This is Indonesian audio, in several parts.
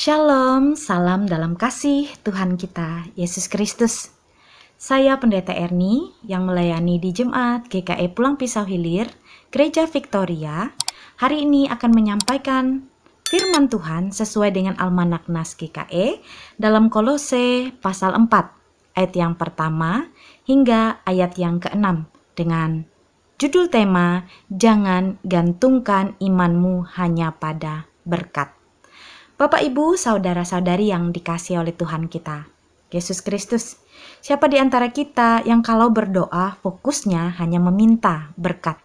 Shalom, salam dalam kasih Tuhan kita, Yesus Kristus. Saya Pendeta Erni yang melayani di Jemaat GKI Pulang Pisau Hilir, Gereja Victoria, hari ini akan menyampaikan firman Tuhan sesuai dengan Almanak Nas GKI dalam Kolose pasal 4, ayat yang pertama hingga ayat yang ke-6 dengan judul tema, Jangan Gantungkan Imanmu Hanya Pada Berkat. Bapak, Ibu, saudara-saudari yang dikasihi oleh Tuhan kita, Yesus Kristus. Siapa di antara kita yang kalau berdoa fokusnya hanya meminta berkat?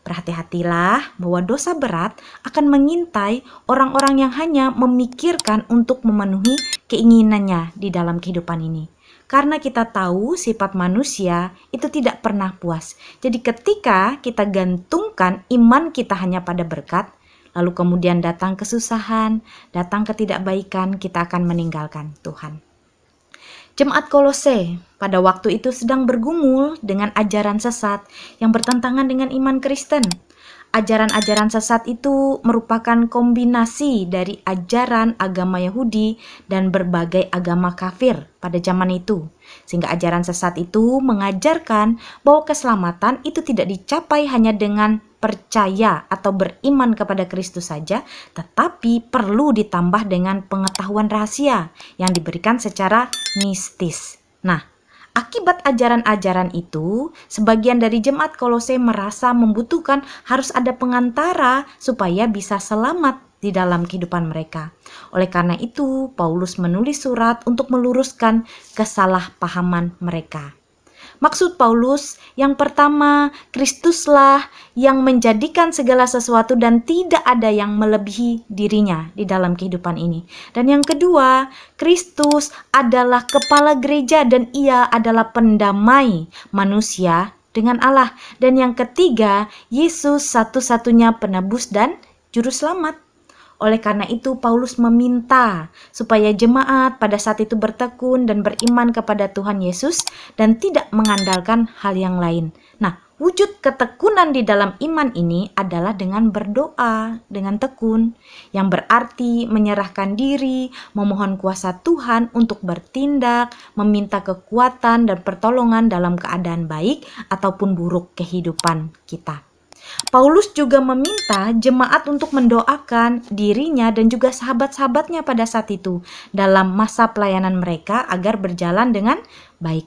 Berhati-hatilah bahwa dosa berat akan mengintai orang-orang yang hanya memikirkan untuk memenuhi keinginannya di dalam kehidupan ini. Karena kita tahu sifat manusia itu tidak pernah puas. Jadi ketika kita gantungkan iman kita hanya pada berkat, lalu kemudian datang kesusahan, datang ketidakbaikan, kita akan meninggalkan Tuhan. Jemaat Kolose pada waktu itu sedang bergumul dengan ajaran sesat yang bertentangan dengan iman Kristen. Ajaran-ajaran sesat itu merupakan kombinasi dari ajaran agama Yahudi dan berbagai agama kafir pada zaman itu. Sehingga ajaran sesat itu mengajarkan bahwa keselamatan itu tidak dicapai hanya dengan percaya atau beriman kepada Kristus saja, tetapi perlu ditambah dengan pengetahuan rahasia yang diberikan secara mistis. Nah, akibat ajaran-ajaran itu, sebagian dari jemaat Kolose merasa membutuhkan harus ada pengantara supaya bisa selamat di dalam kehidupan mereka. Oleh karena itu, Paulus menulis surat untuk meluruskan kesalahpahaman mereka. Maksud Paulus yang pertama, Kristuslah yang menjadikan segala sesuatu dan tidak ada yang melebihi dirinya di dalam kehidupan ini. Dan yang kedua, Kristus adalah kepala gereja dan ia adalah pendamai manusia dengan Allah. Dan yang ketiga, Yesus satu-satunya penebus dan juru selamat. Oleh karena itu Paulus meminta supaya jemaat pada saat itu bertekun dan beriman kepada Tuhan Yesus dan tidak mengandalkan hal yang lain. Nah, wujud ketekunan di dalam iman ini adalah dengan berdoa, dengan tekun, yang berarti menyerahkan diri, memohon kuasa Tuhan untuk bertindak, meminta kekuatan dan pertolongan dalam keadaan baik ataupun buruk kehidupan kita. Paulus juga meminta jemaat untuk mendoakan dirinya dan juga sahabat-sahabatnya pada saat itu dalam masa pelayanan mereka agar berjalan dengan baik.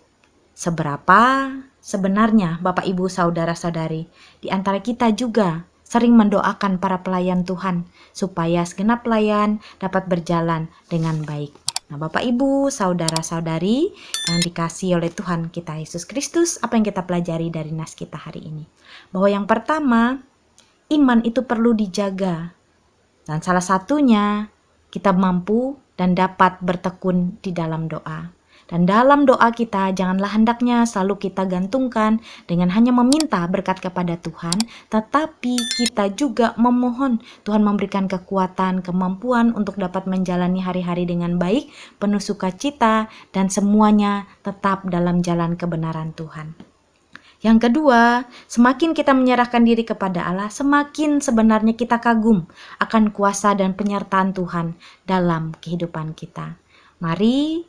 Seberapa sebenarnya Bapak Ibu Saudara-saudari di antara kita juga sering mendoakan para pelayan Tuhan supaya segenap pelayan dapat berjalan dengan baik. Nah, Bapak Ibu, saudara-saudari yang dikasihi oleh Tuhan kita Yesus Kristus, apa yang kita pelajari dari nas kita hari ini? Bahwa yang pertama, iman itu perlu dijaga. Dan salah satunya, kita mampu dan dapat bertekun di dalam doa. Dan dalam doa kita, janganlah hendaknya selalu kita gantungkan dengan hanya meminta berkat kepada Tuhan, tetapi kita juga memohon Tuhan memberikan kekuatan, kemampuan untuk dapat menjalani hari-hari dengan baik, penuh sukacita, dan semuanya tetap dalam jalan kebenaran Tuhan. Yang kedua, semakin kita menyerahkan diri kepada Allah, semakin sebenarnya kita kagum akan kuasa dan penyertaan Tuhan dalam kehidupan kita. Mari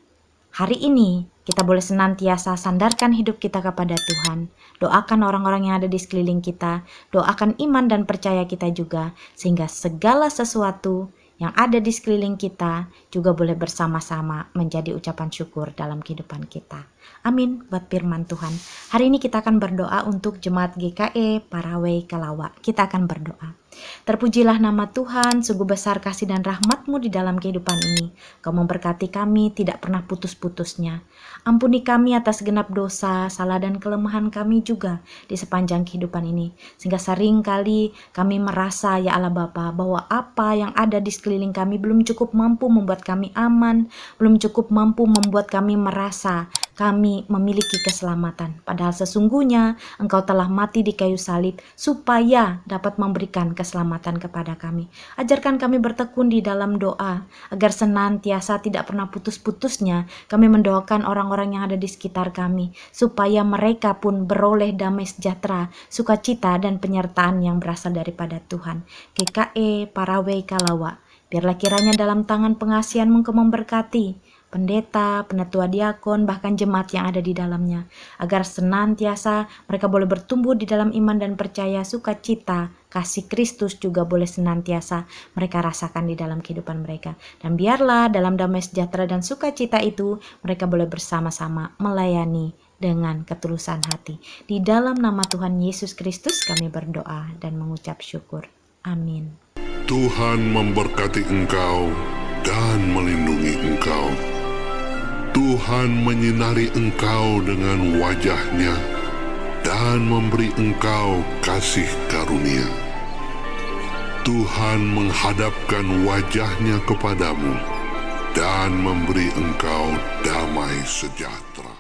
hari ini kita boleh senantiasa sandarkan hidup kita kepada Tuhan. Doakan orang-orang yang ada di sekeliling kita, doakan iman dan percaya kita juga, sehingga segala sesuatu yang ada di sekeliling kita juga boleh bersama-sama menjadi ucapan syukur dalam kehidupan kita. Amin buat firman Tuhan. Hari ini kita akan berdoa untuk jemaat GKE Parawe Kalawa. Kita akan berdoa. Terpujilah nama Tuhan, sungguh besar kasih dan rahmat-Mu di dalam kehidupan ini. Kau memberkati kami tidak pernah putus-putusnya. Ampuni kami atas genap dosa, salah dan kelemahan kami juga di sepanjang kehidupan ini. Sehingga sering kali kami merasa ya Allah Bapa bahwa apa yang ada di sekeliling kami belum cukup mampu membuat kami aman, belum cukup mampu membuat kami merasa kami memiliki keselamatan. Padahal sesungguhnya Engkau telah mati di kayu salib supaya dapat memberikan keselamatan kepada kami. Ajarkan kami bertekun di dalam doa agar senantiasa tidak pernah putus-putusnya kami mendoakan orang-orang yang ada di sekitar kami supaya mereka pun beroleh damai sejahtera, sukacita dan penyertaan yang berasal daripada Tuhan. GKE Parawe Kalawa, Biarlah kiranya dalam tangan pengasihan-Mu Engkau memberkati pendeta, penatua diakon, bahkan jemaat yang ada di dalamnya, agar senantiasa mereka boleh bertumbuh di dalam iman dan percaya, sukacita, kasih Kristus juga boleh senantiasa mereka rasakan di dalam kehidupan mereka. Dan biarlah dalam damai sejahtera dan sukacita itu, mereka boleh bersama-sama melayani dengan ketulusan hati. Di dalam nama Tuhan Yesus Kristus kami berdoa dan mengucap syukur. Amin. Tuhan memberkati engkau dan melindungi engkau. Tuhan menyinari engkau dengan wajah-Nya dan memberi engkau kasih karunia. Tuhan menghadapkan wajah-Nya kepadamu dan memberi engkau damai sejahtera.